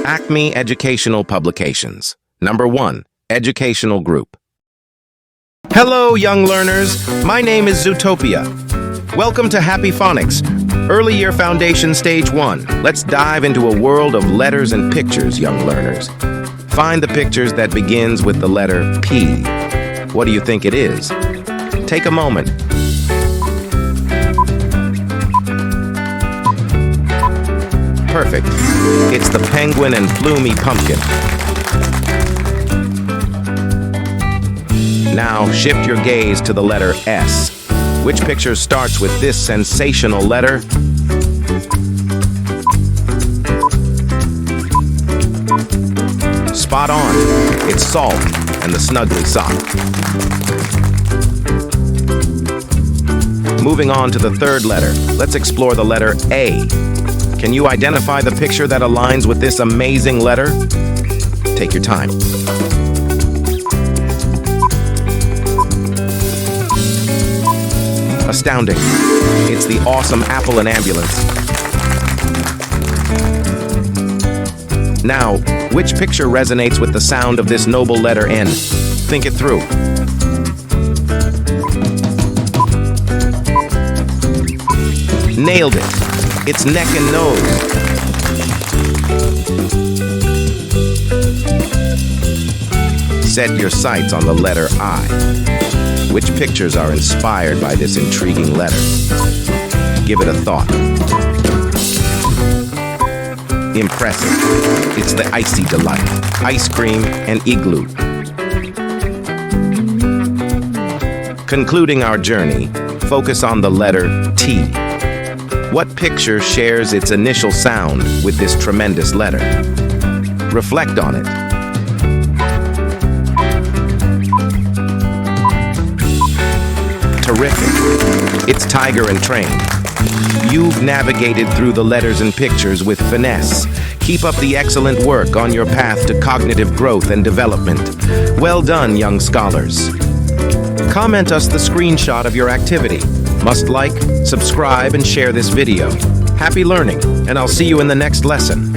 Acme Educational Publications. Number 1. Educational Group. Hello, young learners. My name is Zootopia. Welcome to Happy Phonics, Early Year Foundation Stage 1. Let's dive into a world of letters and pictures, young learners. Find the pictures that begins with the letter P. What do you think it is? Take a moment. Perfect. It's the penguin and Plumy pumpkin. Now shift your gaze to the letter S. Which picture starts with this sensational letter? Spot on. It's Salt and the Snugly sock. Moving on to the third letter, let's explore the letter A. Can you identify the picture that aligns with this amazing letter? Take your time. Astounding. It's the awesome apple and ambulance. Now, which picture resonates with the sound of this noble letter N? Think it through. Nailed it. It's neck and nose. Set your sights on the letter I. Which pictures are inspired by this intriguing letter? Give it a thought. Impressive. It's the icy delight, ice cream, and Igloo. Concluding our journey, focus on the letter T. What picture shares its initial sound with this tremendous letter? Reflect on it. Terrific. It's Tiger and Train. You've navigated through the letters and pictures with finesse. Keep up the excellent work on your path to cognitive growth and development. Well done, young scholars. Comment us the screenshot of your activity. Must like, subscribe, and share this video. Happy learning, and I'll see you in the next lesson.